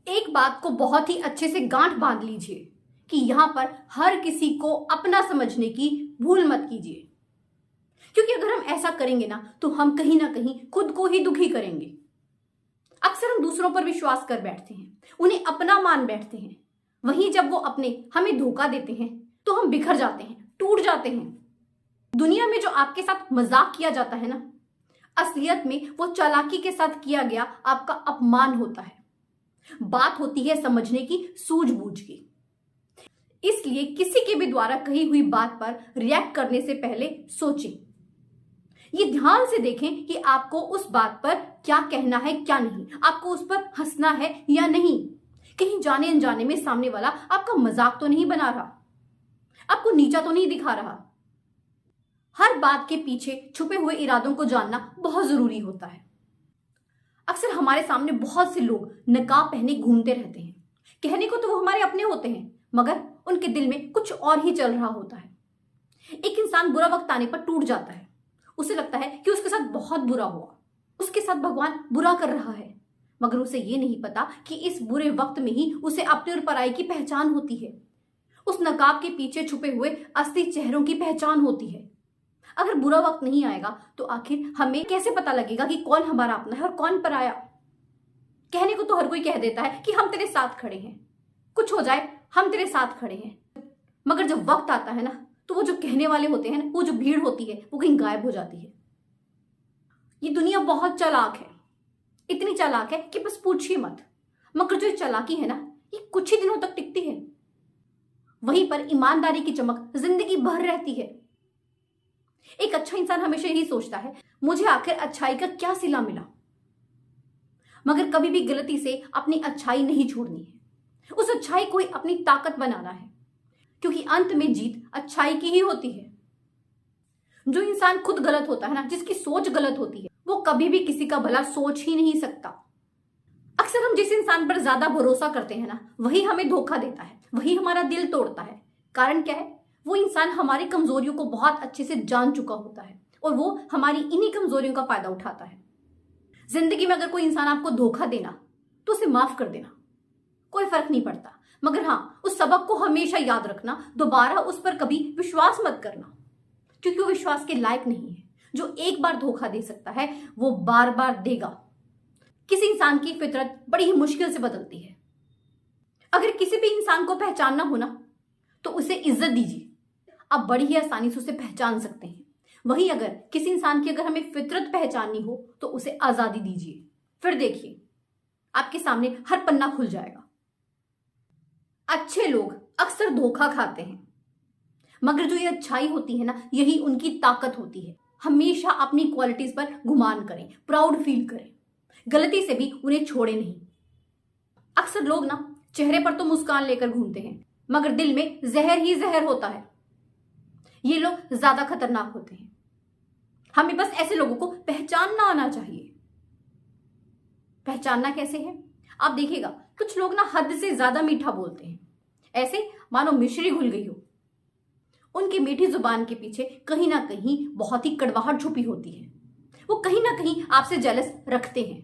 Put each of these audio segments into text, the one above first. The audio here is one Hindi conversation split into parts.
एक बात को बहुत ही अच्छे से गांठ बांध लीजिए कि यहां पर हर किसी को अपना समझने की भूल मत कीजिए, क्योंकि अगर हम ऐसा करेंगे ना तो हम कहीं ना कहीं खुद को ही दुखी करेंगे। अक्सर हम दूसरों पर विश्वास कर बैठते हैं, उन्हें अपना मान बैठते हैं। वहीं जब वो अपने हमें धोखा देते हैं तो हम बिखर जाते हैं, टूट जाते हैं। दुनिया में जो आपके साथ मजाक किया जाता है ना, असलियत में वो चालाकी के साथ किया गया आपका अपमान होता है। बात होती है समझने की, सूझबूझ की। इसलिए किसी के भी द्वारा कही हुई बात पर रिएक्ट करने से पहले सोचें। ये ध्यान से देखें कि आपको उस बात पर क्या कहना है, क्या नहीं। आपको उस पर हंसना है या नहीं। कहीं जाने अनजाने में सामने वाला आपका मजाक तो नहीं बना रहा, आपको नीचा तो नहीं दिखा रहा। हर बात के पीछे छुपे हुए इरादों को जानना बहुत जरूरी होता है। अक्सर हमारे सामने बहुत से लोग नकाब पहने घूमते रहते हैं। कहने को तो वो हमारे अपने होते हैं, मगर उनके दिल में कुछ और ही चल रहा होता है। एक इंसान बुरा वक्त आने पर टूट जाता है। उसे लगता है कि उसके साथ बहुत बुरा हुआ, उसके साथ भगवान बुरा कर रहा है, मगर उसे ये नहीं पता कि इस बुरे वक्त में ही उसे अपने और पराई की पहचान होती है। उस नकाब के पीछे छुपे हुए असली चेहरों की पहचान होती है। अगर बुरा वक्त नहीं आएगा तो आखिर हमें कैसे पता लगेगा कि कौन हमारा अपना है और कौन पराया। कहने को तो हर कोई कह देता है कि हम तेरे साथ खड़े हैं, कुछ हो जाए हम तेरे साथ खड़े हैं, मगर जब वक्त आता है ना तो वो जो कहने वाले होते हैं ना, वो जो भीड़ होती है वो कहीं गायब हो जाती है। ये दुनिया बहुत चालाक है, इतनी चालाक है कि बस पूछिए मत। मगर जो चालाकी है ना, ये कुछ ही दिनों तक टिकती है। वहीं पर ईमानदारी की चमक जिंदगी भर रहती है। एक अच्छा इंसान हमेशा यही सोचता है, मुझे आखिर अच्छाई का क्या सिला मिला। मगर कभी भी गलती से अपनी अच्छाई नहीं छोड़नी है। उस अच्छाई को ही अपनी ताकत बनाना है, क्योंकि अंत में जीत अच्छाई की ही होती है। जो इंसान खुद गलत होता है ना, जिसकी सोच गलत होती है, वो कभी भी किसी का भला सोच ही नहीं सकता। अक्सर हम जिस इंसान पर ज्यादा भरोसा करते हैं ना, वही हमें धोखा देता है, वही हमारा दिल तोड़ता है। कारण क्या है? वो इंसान हमारी कमजोरियों को बहुत अच्छे से जान चुका होता है और वो हमारी इन्हीं कमजोरियों का फायदा उठाता है। जिंदगी में अगर कोई इंसान आपको धोखा देना तो उसे माफ कर देना, कोई फर्क नहीं पड़ता। मगर हाँ, उस सबक को हमेशा याद रखना, दोबारा उस पर कभी विश्वास मत करना, क्योंकि वो विश्वास के लायक नहीं है। जो एक बार धोखा दे सकता है वो बार बार देगा। किसी इंसान की फितरत बड़ी ही मुश्किल से बदलती है। अगर किसी भी इंसान को पहचानना हो ना तो उसे इज्जत दीजिए, आप बड़ी ही आसानी से उसे पहचान सकते हैं। वहीं अगर किसी इंसान की अगर हमें फितरत पहचाननी हो तो उसे आजादी दीजिए, फिर देखिए आपके सामने हर पन्ना खुल जाएगा। अच्छे लोग अक्सर धोखा खाते हैं, मगर जो ये अच्छाई होती है ना, यही उनकी ताकत होती है। हमेशा अपनी क्वालिटीज पर गुमान करें, प्राउड फील करें, गलती से भी उन्हें छोड़े नहीं। अक्सर लोग ना चेहरे पर तो मुस्कान लेकर घूमते हैं, मगर दिल में जहर ही जहर होता है। ये लोग ज्यादा खतरनाक होते हैं। हमें बस ऐसे लोगों को पहचानना आना चाहिए। पहचानना कैसे है? आप देखिएगा, कुछ लोग ना हद से ज्यादा मीठा बोलते हैं, ऐसे मानो मिश्री घुल गई हो। उनकी मीठी जुबान के पीछे कहीं ना कहीं बहुत ही कड़वाहट छुपी होती है। वो कहीं ना कहीं आपसे जेलस रखते हैं।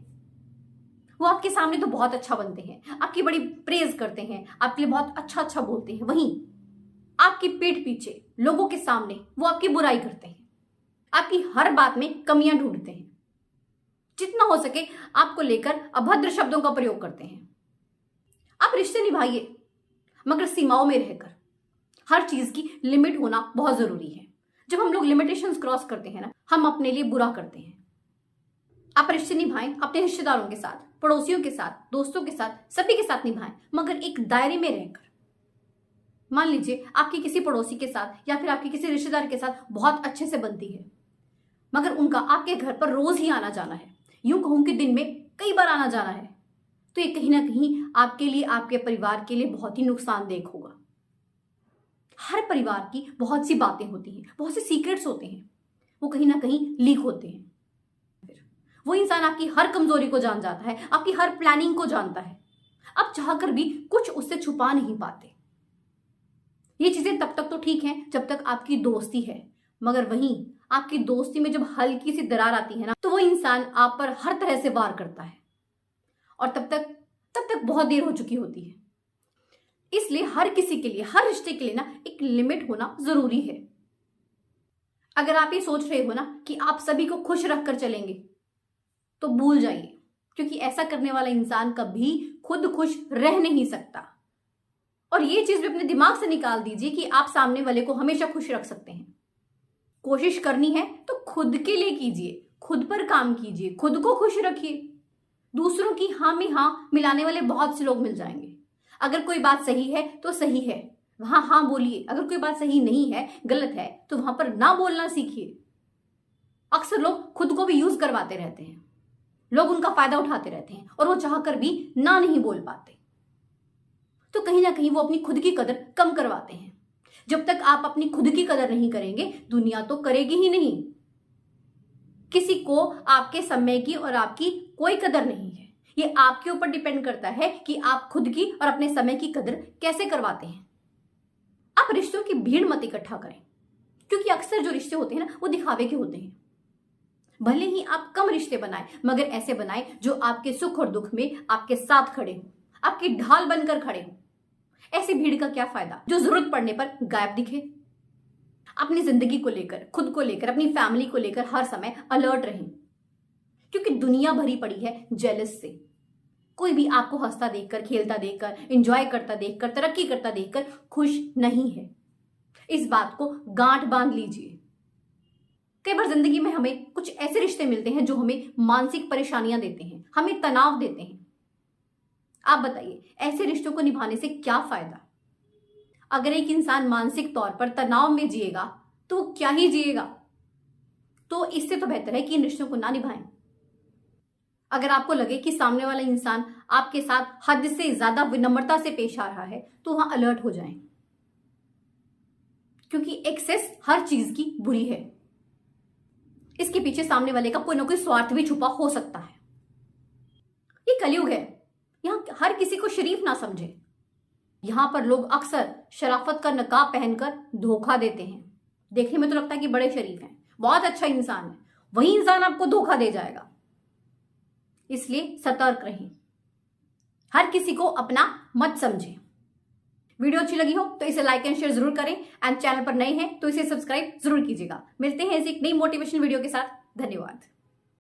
वो आपके सामने तो बहुत अच्छा बनते हैं, आपकी बड़ी प्रेज करते हैं, आपके लिए बहुत अच्छा अच्छा बोलते हैं। वहीं आपकी पीठ पीछे लोगों के सामने वो आपकी बुराई करते हैं, आपकी हर बात में कमियां ढूंढते हैं, जितना हो सके आपको लेकर अभद्र शब्दों का प्रयोग करते हैं। आप रिश्ते निभाइए, मगर सीमाओं में रहकर। हर चीज की लिमिट होना बहुत जरूरी है। जब हम लोग लिमिटेशंस क्रॉस करते हैं ना, हम अपने लिए बुरा करते हैं। आप रिश्ते निभाएं अपने रिश्तेदारों के साथ, पड़ोसियों के साथ, दोस्तों के साथ, सभी के साथ निभाएं, मगर एक दायरे में रहकर। मान लीजिए आपकी किसी पड़ोसी के साथ या फिर आपकी किसी रिश्तेदार के साथ बहुत अच्छे से बनती है, मगर उनका आपके घर पर रोज ही आना जाना है, यूं कहूं कि दिन में कई बार आना जाना है, तो ये कहीं ना कहीं आपके लिए, आपके परिवार के लिए बहुत ही नुकसानदेह होगा। हर परिवार की बहुत सी बातें होती हैं, बहुत से सीक्रेट्स होते हैं, वो कहीं ना कहीं लीक होते हैं। वो इंसान आपकी हर कमजोरी को जान जाता है, आपकी हर प्लानिंग को जानता है। आप चाहकर भी कुछ उससे छुपा नहीं पाते। ये चीजें तब तक तो ठीक हैं जब तक आपकी दोस्ती है, मगर वहीं आपकी दोस्ती में जब हल्की सी दरार आती है ना, तो वो इंसान आप पर हर तरह से वार करता है। और तब तक तब तक बहुत देर हो चुकी होती है। इसलिए हर किसी के लिए, हर रिश्ते के लिए ना एक लिमिट होना जरूरी है। अगर आप ये सोच रहे हो ना कि आप सभी को खुश रखकर चलेंगे, तो भूल जाइए, क्योंकि ऐसा करने वाला इंसान कभी खुद खुश रह नहीं सकता। और ये चीज भी अपने दिमाग से निकाल दीजिए कि आप सामने वाले को हमेशा खुश रख सकते हैं। कोशिश करनी है तो खुद के लिए कीजिए, खुद पर काम कीजिए, खुद को खुश रखिए। दूसरों की हाँ में हाँ मिलाने वाले बहुत से लोग मिल जाएंगे। अगर कोई बात सही है तो सही है, वहां हाँ बोलिए। अगर कोई बात सही नहीं है, गलत है, तो वहां पर ना बोलना सीखिए। अक्सर लोग खुद को भी यूज करवाते रहते हैं, लोग उनका फायदा उठाते रहते हैं और वो चाहकर भी ना नहीं बोल पाते, तो कहीं ना कहीं वो अपनी खुद की कदर कम करवाते हैं। जब तक आप अपनी खुद की कदर नहीं करेंगे, दुनिया तो करेगी ही नहीं। किसी को आपके समय की और आपकी कोई कदर नहीं है। ये आपके ऊपर डिपेंड करता है कि आप खुद की और अपने समय की कदर कैसे करवाते हैं। आप रिश्तों की भीड़ मत इकट्ठा करें, क्योंकि अक्सर जो रिश्ते होते हैं ना, वो दिखावे के होते हैं। भले ही आप कम रिश्ते बनाएं, मगर ऐसे बनाएं जो आपके सुख और दुख में आपके साथ खड़े हों, आपकी ढाल बनकर खड़े हों। ऐसी भीड़ का क्या फायदा जो जरूरत पड़ने पर गायब दिखे। अपनी जिंदगी को लेकर, खुद को लेकर, अपनी फैमिली को लेकर हर समय अलर्ट रहें, क्योंकि दुनिया भरी पड़ी है जेलस से। कोई भी आपको हंसता देखकर, खेलता देखकर, एंजॉय करता देखकर, तरक्की करता देखकर खुश नहीं है। इस बात को गांठ बांध लीजिए। कई बार जिंदगी में हमें कुछ ऐसे रिश्ते मिलते हैं जो हमें मानसिक परेशानियां देते हैं, हमें तनाव देते हैं। आप बताइए, ऐसे रिश्तों को निभाने से क्या फायदा? अगर एक इंसान मानसिक तौर पर तनाव में जिएगा तो वो क्या ही जिएगा। तो इससे तो बेहतर है कि इन रिश्तों को ना निभाएं। अगर आपको लगे कि सामने वाला इंसान आपके साथ हद से ज्यादा विनम्रता से पेश आ रहा है, तो वहां अलर्ट हो जाएं, क्योंकि एक्सेस हर चीज की बुरी है। इसके पीछे सामने वाले का कोई ना कोई स्वार्थ भी छुपा हो सकता है। ये कलयुग है, यहां हर किसी को शरीफ ना समझे। यहां पर लोग अक्सर शराफत का नकाब पहनकर धोखा देते हैं। देखने में तो लगता है कि बड़े शरीफ हैं, बहुत अच्छा इंसान है, वही इंसान आपको धोखा दे जाएगा। इसलिए सतर्क रहें, हर किसी को अपना मत समझें। वीडियो अच्छी लगी हो तो इसे लाइक एंड शेयर जरूर करें, एंड चैनल पर नए हैं तो इसे सब्सक्राइब जरूर कीजिएगा। मिलते हैं ऐसी एक नई मोटिवेशनल वीडियो के साथ। धन्यवाद।